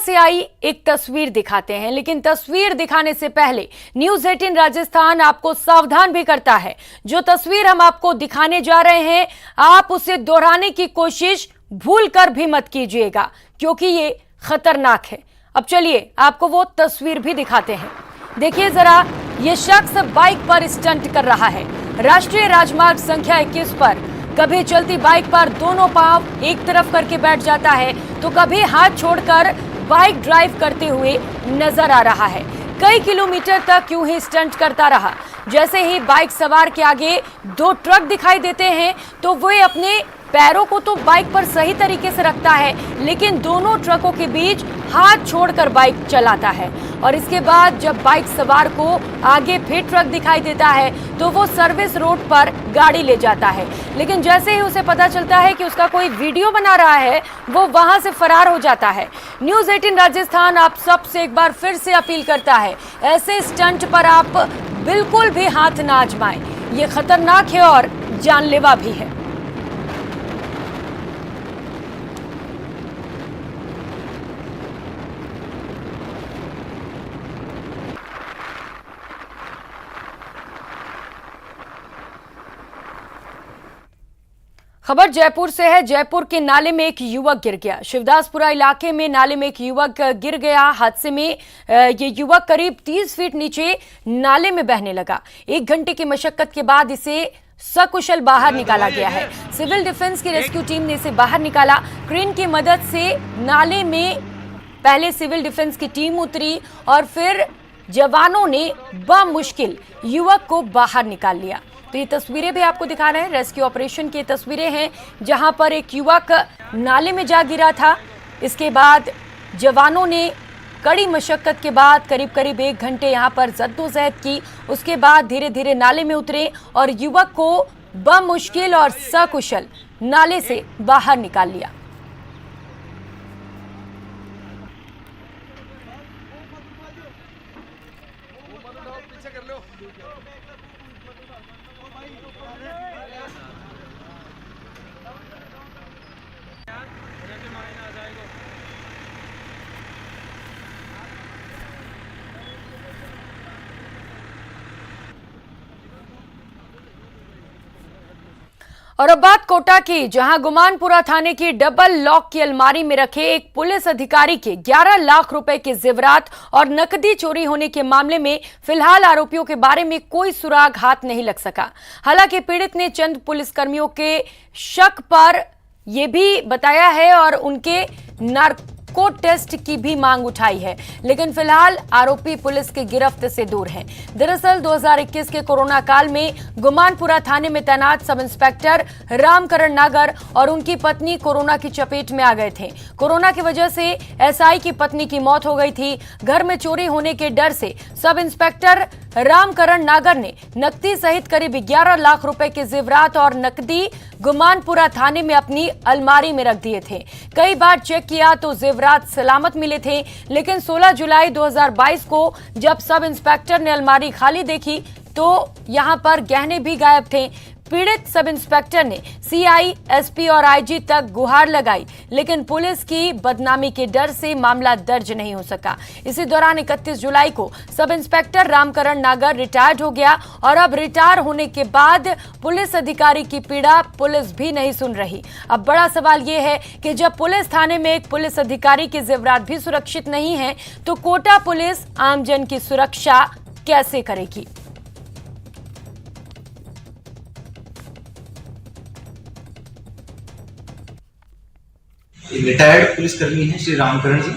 से आई एक तस्वीर दिखाते हैं, लेकिन तस्वीर दिखाने से पहले न्यूज 18 राजस्थान आपको सावधान भी करता है। जो तस्वीर हम आपको दिखाने जा रहे हैं, आप उसे दोहराने की कोशिश भूल कर भी मत कीजिएगा, क्योंकि ये खतरनाक है। अब चलिए आपको वो तस्वीर भी दिखाते हैं। देखिए जरा, ये शख्स बाइक पर स्टंट कर रहा है। राष्ट्रीय राजमार्ग संख्या 21 पर कभी चलती बाइक पर दोनों पांव एक तरफ करके बैठ जाता है, तो कभी हाथ छोड़कर बाइक ड्राइव करते हुए नजर आ रहा है। कई किलोमीटर तक यूं ही स्टंट करता रहा। जैसे ही बाइक सवार के आगे दो ट्रक दिखाई देते हैं, तो वे अपने पैरों को तो बाइक पर सही तरीके से रखता है, लेकिन दोनों ट्रकों के बीच हाथ छोड़कर बाइक चलाता है। और इसके बाद जब बाइक सवार को आगे फिर ट्रक दिखाई देता है, तो वो सर्विस रोड पर गाड़ी ले जाता है। लेकिन जैसे ही उसे पता चलता है कि उसका कोई वीडियो बना रहा है, वो वहां से फरार हो जाता है। न्यूज 18 राजस्थान आप सबसे एक बार फिर से अपील करता है, ऐसे स्टंट पर आप बिल्कुल भी हाथ ना आजमाएं। ये खतरनाक है और जानलेवा भी है। खबर जयपुर से है। जयपुर के नाले में एक युवक गिर गया। शिवदासपुरा इलाके में नाले में एक युवक गिर गया। हादसे में ये युवक करीब 30 फीट नीचे नाले में बहने लगा। 1 घंटे की मशक्कत के बाद इसे सकुशल बाहर निकाला गया है। सिविल डिफेंस की रेस्क्यू टीम ने इसे बाहर निकाला। क्रेन की मदद से नाले में पहले सिविल डिफेंस की टीम उतरी और फिर जवानों ने बमुश्किल युवक को बाहर निकाल लिया। तो ये तस्वीरें भी आपको दिखा रहे हैं। रेस्क्यू ऑपरेशन की तस्वीरें हैं, जहां पर एक युवक नाले में जा गिरा था। इसके बाद जवानों ने कड़ी मशक्कत के बाद करीब 1 घंटे यहां पर जद्दोजहद की। उसके बाद धीरे धीरे नाले में उतरे और युवक को बमुश्किल और सकुशल नाले से बाहर निकाल लिया। और अब बात कोटा की, जहां गुमानपुरा थाने की डबल लॉक की अलमारी में रखे एक पुलिस अधिकारी के 11 लाख रुपए के जेवरात और नकदी चोरी होने के मामले में फिलहाल आरोपियों के बारे में कोई सुराग हाथ नहीं लग सका। हालांकि पीड़ित ने चंद पुलिसकर्मियों के शक पर यह भी बताया है और उनके नार्को टेस्ट की भी मांग उठाई है, लेकिन फिलहाल आरोपी पुलिस की गिरफ्त से दूर हैं। दरअसल 2021 के कोरोना काल में गुमानपुरा थाने में तैनात सब इंस्पेक्टर रामकरण नागर और उनकी पत्नी कोरोना की चपेट में आ गए थे। कोरोना की वजह से एसआई की पत्नी की मौत हो गई थी। घर में चोरी होने के डर से सब इंस्पेक्टर रामकरण नागर ने नकदी सहित करीब 11 लाख रुपए के जेवरात और नकदी गुमानपुरा थाने में अपनी अलमारी में रख दिए थे। कई बार चेक किया तो जेवरात सलामत मिले थे, लेकिन 16 जुलाई 2022 को जब सब इंस्पेक्टर ने अलमारी खाली देखी तो यहां पर गहने भी गायब थे। पीड़ित सब इंस्पेक्टर ने सीआई, एसपी और आईजी तक गुहार लगाई, लेकिन पुलिस की बदनामी के डर से मामला दर्ज नहीं हो सका। इसी दौरान 31 जुलाई को सब इंस्पेक्टर रामकरण नागर रिटायर्ड हो गया और अब रिटायर होने के बाद पुलिस अधिकारी की पीड़ा पुलिस भी नहीं सुन रही। अब बड़ा सवाल यह है कि जब पुलिस थाने में एक पुलिस अधिकारी के जेवरात भी सुरक्षित नहीं है, तो कोटा पुलिस आमजन की सुरक्षा कैसे करेगी? एक रिटायर्ड पुलिसकर्मी हैं श्री रामकरण जी,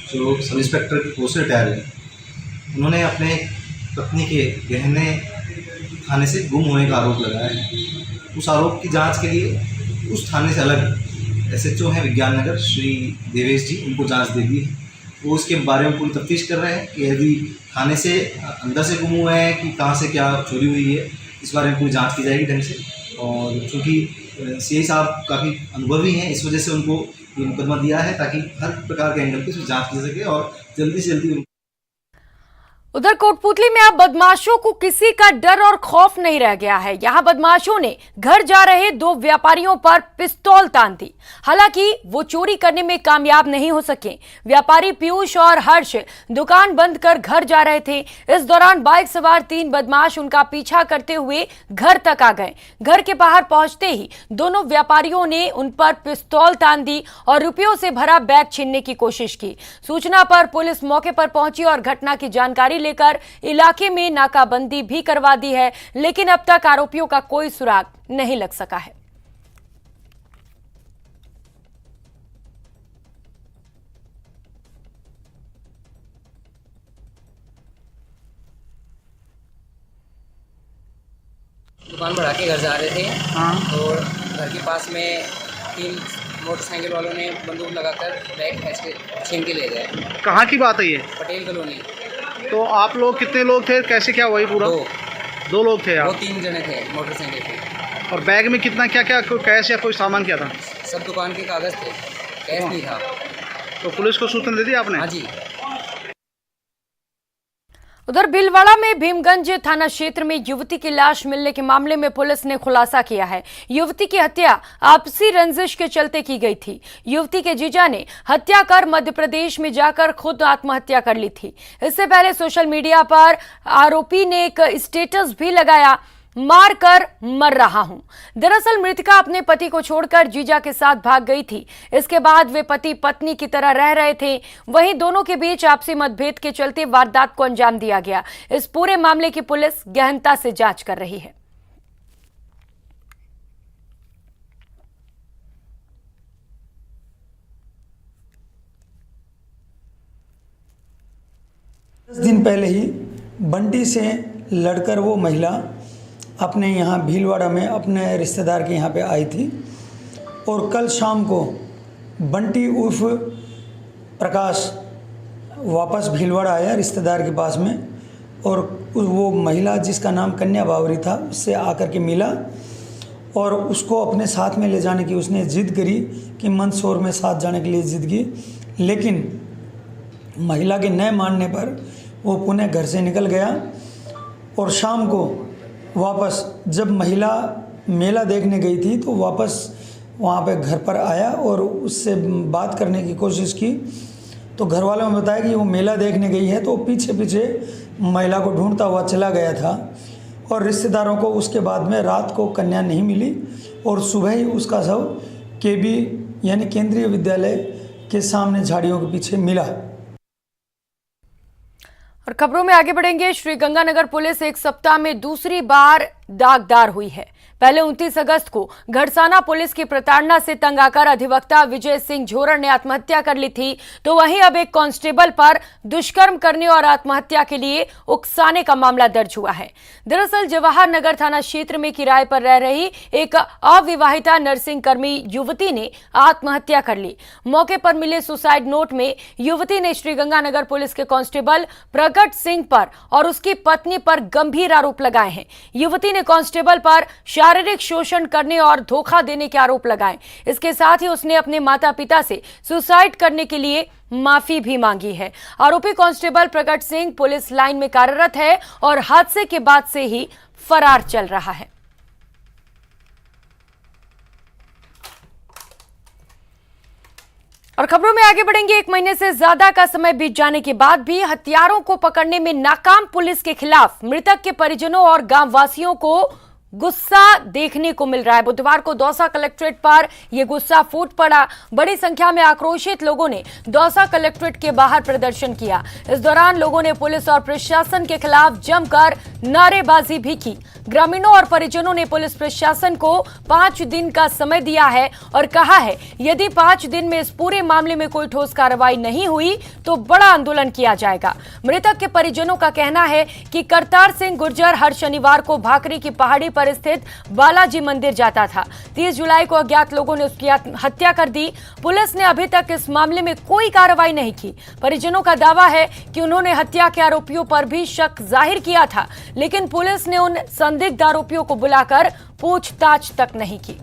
जो सब इंस्पेक्टर की पोस्ट से रिटायर हैं। उन्होंने अपने पत्नी के गहने थाने से गुम होने का आरोप लगाया है। उस आरोप की जांच के लिए उस थाने से अलग एसएचओ हैं विज्ञान नगर श्री देवेश जी, उनको जांच दे दी है। वो उसके बारे में पूरी तफ्तीश कर रहे हैं कि यदि थाने से अंदर से गुम हुए हैं कि कहाँ से क्या चोरी हुई है, इस बारे में पूरी जाँच की जाएगी ढंग से। और चूँकि सीआई साहब काफ़ी अनुभवी हैं, इस वजह से उनको ये मुकदमा दिया है ताकि हर प्रकार के एंगल पे इसमें जांच की सके और जल्दी से जल्दी। उधर कोटपुतली में अब बदमाशों को किसी का डर और खौफ नहीं रह गया है। यहां बदमाशों ने घर जा रहे दो व्यापारियों पर पिस्तौल तान दी। हालांकि वो चोरी करने में कामयाब नहीं हो सके। व्यापारी पीयूष और हर्ष दुकान बंद कर घर जा रहे थे। इस दौरान बाइक सवार 3 बदमाश उनका पीछा करते हुए घर तक आ गए। घर के बाहर पहुंचते ही दोनों व्यापारियों ने उन पर पिस्तौल तान दी और रुपयों से भरा बैग छीनने की कोशिश की। सूचना पर पुलिस मौके पर पहुंची और घटना की जानकारी लेकर इलाके में नाकाबंदी भी करवा दी है, लेकिन अब तक आरोपियों का कोई सुराग नहीं लग सका है। दुकान बढ़ा के घर जा रहे थे। हाँ। और घर के पास में 3 मोटरसाइकिल वालों ने बंदूक लगाकर बैग खींच के छीन के ले गए। कहाँ की बात है ये? पटेल कॉलोनी। तो आप लोग कितने लोग थे, कैसे क्या हुआ ये पूरा? 2 लोग थे वो आप? 3 जने थे मोटरसाइकिल पे। और बैग में कितना क्या क्या कैश या कोई सामान क्या था? सब दुकान के कागज़ थे, कैश नहीं था। तो पुलिस को सूचना दे दी आपने? हाँ जी। उधर भीलवाड़ा में भीमगंज थाना क्षेत्र में युवती की लाश मिलने के मामले में पुलिस ने खुलासा किया है। युवती की हत्या आपसी रंजिश के चलते की गई थी। युवती के जीजा ने हत्या कर मध्य प्रदेश में जाकर खुद आत्महत्या कर ली थी। इससे पहले सोशल मीडिया पर आरोपी ने एक स्टेटस भी लगाया, मार कर मर रहा हूं। दरअसल मृतका अपने पति को छोड़कर जीजा के साथ भाग गई थी। इसके बाद वे पति पत्नी की तरह रह रहे थे। वहीं दोनों के बीच आपसी मतभेद के चलते वारदात को अंजाम दिया गया। इस पूरे मामले की पुलिस गहनता से जांच कर रही है। दस दिन पहले ही बंटी से लड़कर वो महिला अपने यहाँ भीलवाड़ा में अपने रिश्तेदार के यहाँ पे आई थी और कल शाम को बंटी उर्फ प्रकाश वापस भीलवाड़ा आया रिश्तेदार के पास में और वो महिला जिसका नाम कन्या बावरी था उससे आकर के मिला और उसको अपने साथ में ले जाने की उसने ज़िद करी कि मंदसौर में साथ जाने के लिए ज़िद की, लेकिन महिला के न मानने पर वो पुणे घर से निकल गया और शाम को वापस जब महिला मेला देखने गई थी तो वापस वहाँ पे घर पर आया और उससे बात करने की कोशिश की तो घर वालों ने बताया कि वो मेला देखने गई है, तो पीछे पीछे महिला को ढूंढता हुआ चला गया था और रिश्तेदारों को उसके बाद में रात को कन्या नहीं मिली और सुबह ही उसका शव केबी यानी केंद्रीय विद्यालय के सामने झाड़ियों के पीछे मिला। और खबरों में आगे बढ़ेंगे। श्रीगंगानगर पुलिस एक सप्ताह में दूसरी बार दागदार हुई है। पहले 29 अगस्त को घड़साना पुलिस की प्रताड़ना से तंग आकर अधिवक्ता विजय सिंह झोरड़ ने आत्महत्या कर ली थी, तो वहीं अब एक कांस्टेबल पर दुष्कर्म करने और आत्महत्या के लिए उकसाने का मामला दर्ज हुआ है। दरअसल जवाहर नगर थाना क्षेत्र में किराए पर रह रही एक अविवाहिता नर्सिंग कर्मी युवती ने आत्महत्या कर ली। मौके पर मिले सुसाइड नोट में युवती ने श्रीगंगानगर पुलिस के कांस्टेबल प्रगट सिंह पर और उसकी पत्नी पर गंभीर आरोप लगाए हैं। युवती ने कांस्टेबल पर शारीरिक शोषण करने और धोखा देने के आरोप लगाए। इसके साथ ही उसने अपने माता पिता से सुसाइड करने के लिए माफी भी मांगी है। आरोपी कांस्टेबल प्रगट सिंह पुलिस लाइन में कार्यरत है और हादसे के बाद से ही फरार चल रहा है। और खबरों में आगे बढ़ेंगे। 1 महीने से ज्यादा का समय बीत जाने के बाद भी हत्यारों को पकड़ने में नाकाम पुलिस के खिलाफ मृतक के परिजनों और गांव वासियों को गुस्सा देखने को मिल रहा है। बुधवार को दौसा कलेक्ट्रेट पर यह गुस्सा फूट पड़ा। बड़ी संख्या में आक्रोशित लोगों ने दौसा कलेक्ट्रेट के बाहर प्रदर्शन किया। इस दौरान लोगों ने पुलिस और प्रशासन के खिलाफ जमकर नारेबाजी भी की। ग्रामीणों और परिजनों ने पुलिस प्रशासन को 5 दिन का समय दिया है और कहा है यदि 5 दिन में इस पूरे मामले में कोई ठोस कार्रवाई नहीं हुई तो बड़ा आंदोलन किया जाएगा। मृतक के परिजनों का कहना है कि करतार सिंह गुर्जर हर शनिवार को भाकरी की पहाड़ी पर स्थित बालाजी मंदिर जाता था। 30 जुलाई को अज्ञात लोगों ने उसकी हत्या कर दी। पुलिस ने अभी तक इस मामले में कोई कार्रवाई नहीं की। परिजनों का दावा है कि उन्होंने हत्या के आरोपियों पर भी शक जाहिर किया था, लेकिन पुलिस ने उन संदिग्ध आरोपियों को बुलाकर पूछताछ तक नहीं की।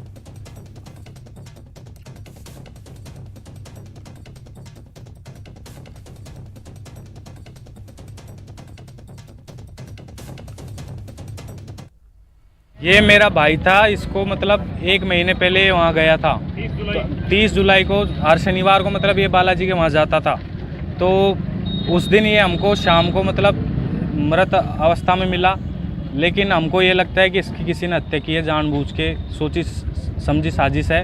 ये मेरा भाई था, इसको मतलब 1 महीने पहले वहाँ गया था। 30 जुलाई को हर शनिवार को मतलब ये बालाजी के वहाँ जाता था। तो उस दिन ये हमको शाम को मतलब मृत अवस्था में मिला, लेकिन हमको ये लगता है कि इसकी किसी ने हत्या की है, जानबूझ के सोची समझी साजिश है।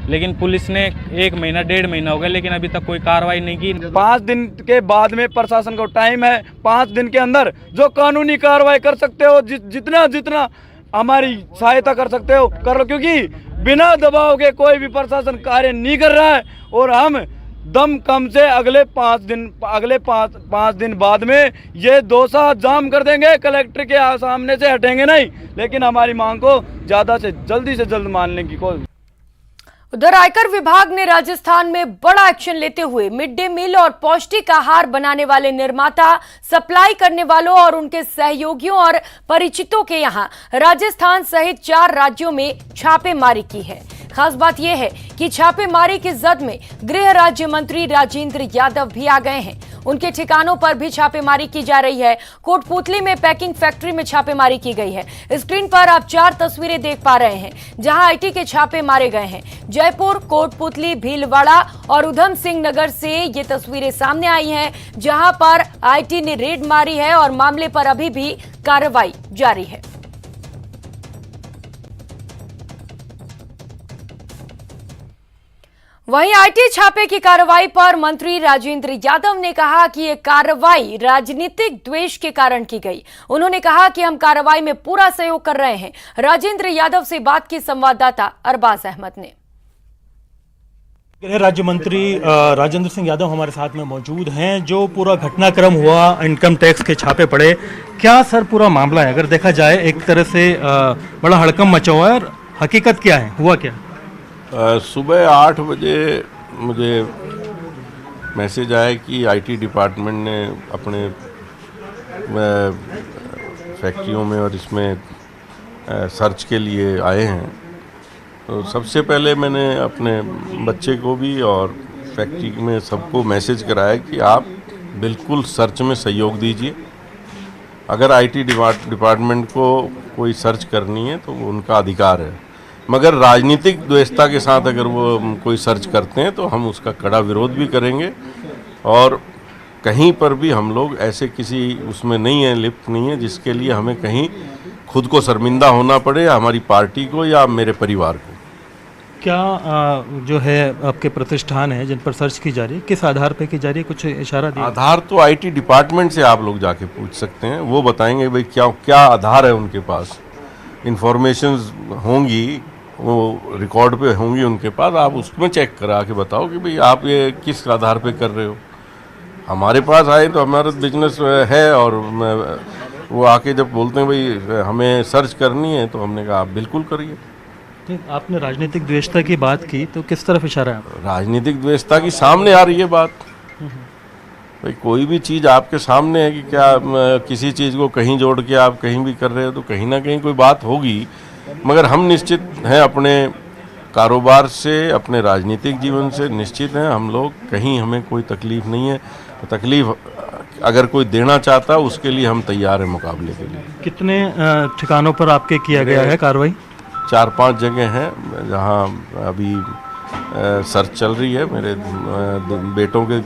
लेकिन पुलिस ने 1 महीना 1.5 महीना हो गया, लेकिन अभी तक कोई कार्रवाई नहीं की। 5 दिन के बाद में प्रशासन को टाइम है, 5 दिन के अंदर जो कानूनी कार्रवाई कर सकते हो, जितना हमारी सहायता कर सकते हो कर लो, क्योंकि बिना दबाव के कोई भी प्रशासन कार्य नहीं कर रहा है। और हम दम कम से अगले 5 दिन बाद में ये डोसा जाम कर देंगे, कलेक्टर के सामने से हटेंगे नहीं, लेकिन हमारी मांग को ज़्यादा से जल्द मानने की कोशिश। उधर आयकर विभाग ने राजस्थान में बड़ा एक्शन लेते हुए मिड डे मील और पौष्टिक आहार बनाने वाले निर्माता, सप्लाई करने वालों और उनके सहयोगियों और परिचितों के यहां राजस्थान सहित 4 राज्यों में छापेमारी की है। खास बात यह है कि छापेमारी की जद में गृह राज्य मंत्री राजेंद्र यादव भी आ गए हैं। उनके ठिकानों पर भी छापेमारी की जा रही है। कोटपुतली में पैकिंग फैक्ट्री में छापेमारी की गई है। स्क्रीन पर आप 4 तस्वीरें देख पा रहे हैं जहां आईटी के छापे मारे गए हैं। जयपुर, कोटपुतली, भीलवाड़ा और उधम सिंह नगर से ये तस्वीरें सामने आई हैं जहां पर आईटी ने रेड मारी है और मामले पर अभी भी कार्रवाई जारी है। वहीं आईटी छापे की कार्रवाई पर मंत्री राजेंद्र यादव ने कहा कि ये कार्रवाई राजनीतिक द्वेष के कारण की गई। उन्होंने कहा कि हम कार्रवाई में पूरा सहयोग कर रहे हैं। राजेंद्र यादव से बात की संवाददाता अरबाज अहमद ने। गृह राज्य मंत्री राजेंद्र सिंह यादव हमारे साथ में मौजूद हैं। जो पूरा घटनाक्रम हुआ, इनकम टैक्स के छापे पड़े, क्या सर पूरा मामला है? अगर देखा जाए एक तरह से बड़ा हड़कंप मचा हुआ है, और हकीकत क्या है, हुआ क्या? सुबह 8 बजे मुझे मैसेज आया कि आईटी डिपार्टमेंट ने अपने फैक्ट्रियों में और इसमें सर्च के लिए आए हैं। तो सबसे पहले मैंने अपने बच्चे को भी और फैक्ट्री में सबको मैसेज कराया कि आप बिल्कुल सर्च में सहयोग दीजिए। अगर आईटी डिपार्टमेंट को कोई सर्च करनी है तो वो उनका अधिकार है, मगर राजनीतिक द्वेषता के साथ अगर वो कोई सर्च करते हैं तो हम उसका कड़ा विरोध भी करेंगे। और कहीं पर भी हम लोग ऐसे किसी उसमें नहीं है, लिप्त नहीं है, जिसके लिए हमें कहीं खुद को शर्मिंदा होना पड़े, या हमारी पार्टी को या मेरे परिवार को। क्या जो है आपके प्रतिष्ठान है जिन पर सर्च की जा रही है, किस आधार पे की जा रही है, कुछ इशारा दिया? आधार तो आईटी डिपार्टमेंट से आप लोग जाके पूछ सकते हैं, वो बताएंगे भाई क्या आधार है उनके पास। इंफॉर्मेशंस होंगी, वो रिकॉर्ड पे होंगी उनके पास, आप उसमें चेक करा के बताओ कि भाई आप ये किस आधार पे कर रहे हो। हमारे पास आए तो हमारा बिजनेस है, और वो आके जब बोलते हैं भाई हमें सर्च करनी है तो हमने कहा आप बिल्कुल करिए। ठीक, आपने राजनीतिक द्वेषता की बात की, तो किस तरफ इशारा है? राजनीतिक द्वेषता की सामने आ रही है बात। भाई कोई भी चीज़ आपके सामने है कि क्या किसी चीज़ को कहीं जोड़ के आप कहीं भी कर रहे हो तो कहीं ना कहीं कोई बात होगी। मगर हम निश्चित हैं अपने कारोबार से, अपने राजनीतिक जीवन से निश्चित हैं हम लोग, कहीं हमें कोई तकलीफ़ नहीं है। तकलीफ़ अगर कोई देना चाहता है उसके लिए हम तैयार हैं मुकाबले के लिए। कितने ठिकानों पर आपके किया गया है कार्रवाई? 4-5 जगह हैं जहां अभी सर्च चल रही है। मेरे बेटों के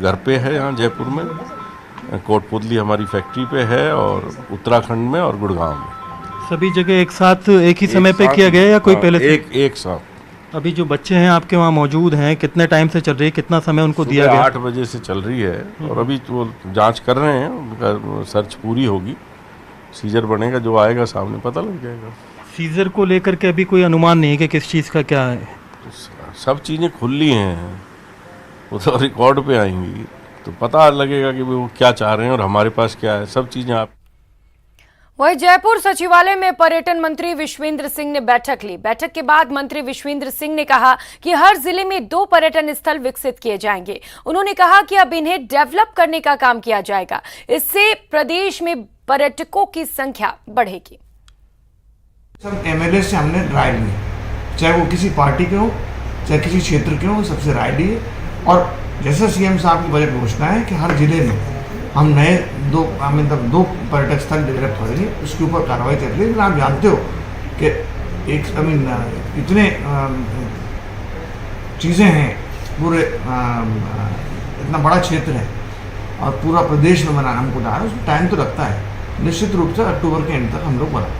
घर पे है, यहाँ जयपुर में, कोटपुतली हमारी फैक्ट्री पे है, और उत्तराखंड में और गुड़गांव में। सभी जगह एक साथ एक ही समय पे किया गया या कोई पहले से? एक साथ। अभी जो बच्चे हैं आपके वहाँ मौजूद हैं, कितने टाइम से चल रही है, कितना समय उनको दिया गया? 8 बजे से चल रही है, और अभी वो जांच कर रहे हैं, उनका सर्च पूरी होगी, सीजर बनेगा, जो आएगा सामने पता लग जाएगा। सीजर को लेकर के अभी कोई अनुमान नहीं है कि किस चीज़ का क्या है? सब चीज़ें खुली हैं, वो तो रिकॉर्ड पे आएंगी तो पता लगेगा कि वो क्या चाह रहे हैं और हमारे पास क्या है, सब चीज़ें आप। वहीं जयपुर सचिवालय में पर्यटन मंत्री विश्वेंद्र सिंह ने बैठक ली। बैठक के बाद मंत्री विश्वेंद्र सिंह ने कहा कि हर जिले में 2 पर्यटन स्थल विकसित किए जाएंगे। उन्होंने कहा कि अब इन्हें डेवलप करने का काम किया जाएगा, इससे प्रदेश में पर्यटकों की संख्या बढ़ेगी। सब एमएलए से हमने राय ली, चाहे वो किसी पार्टी के हो, चाहे किसी क्षेत्र के हो, सबसे राय ली। और जैसा सीएम साहब की बजट घोषणा है कि हर जिले में हम नए 2 पर्यटक स्थल डेवलप करेंगे, उसके ऊपर कार्रवाई चल रही है। लेकिन आप जानते हो कि एक इतने चीज़ें हैं, पूरे इतना बड़ा क्षेत्र है और पूरा प्रदेश में बनाना हमको जा रहा है, उसमें टाइम तो लगता है। निश्चित रूप से अक्टूबर के एंड तक हम लोग बनाएंगे।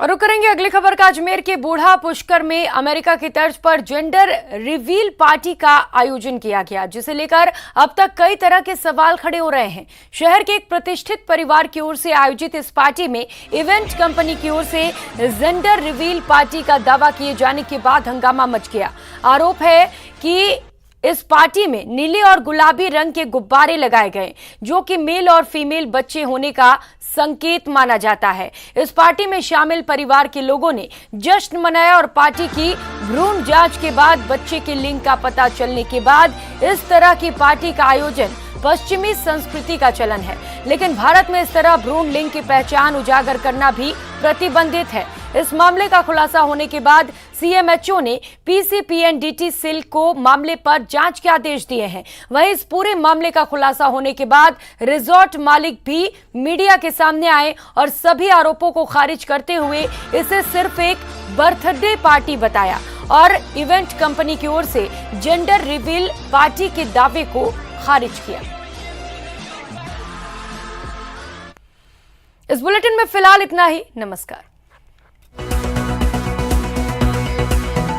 और रुक करेंगे अगली खबर का। अजमेर के बूढ़ा पुष्कर में अमेरिका की तर्ज पर जेंडर रिवील पार्टी का आयोजन किया गया, जिसे लेकर अब तक कई तरह के सवाल खड़े हो रहे हैं। शहर के एक प्रतिष्ठित परिवार की ओर से आयोजित इस पार्टी में इवेंट कंपनी की ओर से जेंडर रिवील पार्टी का दावा किए जाने के बाद हंगामा मच गया। आरोप है कि इस पार्टी में नीले और गुलाबी रंग के गुब्बारे लगाए गए, जो कि मेल और फीमेल बच्चे होने का संकेत माना जाता है। इस पार्टी में शामिल परिवार के लोगों ने जश्न मनाया और पार्टी की भ्रूण जांच के बाद बच्चे के लिंग का पता चलने के बाद इस तरह की पार्टी का आयोजन पश्चिमी संस्कृति का चलन है, लेकिन भारत में इस तरह भ्रूण लिंग की पहचान उजागर करना भी प्रतिबंधित है। इस मामले का खुलासा होने के बाद सीएमएचओ ने पीसीपीएनडीटी सेल को मामले पर जांच के आदेश दिए हैं। वहीं इस पूरे मामले का खुलासा होने के बाद रिजॉर्ट मालिक भी मीडिया के सामने आए और सभी आरोपों को खारिज करते हुए इसे सिर्फ एक बर्थडे पार्टी बताया और इवेंट कंपनी की ओर से जेंडर रिवील पार्टी के दावे को खारिज किया। इस बुलेटिन में फिलहाल इतना ही। नमस्कार।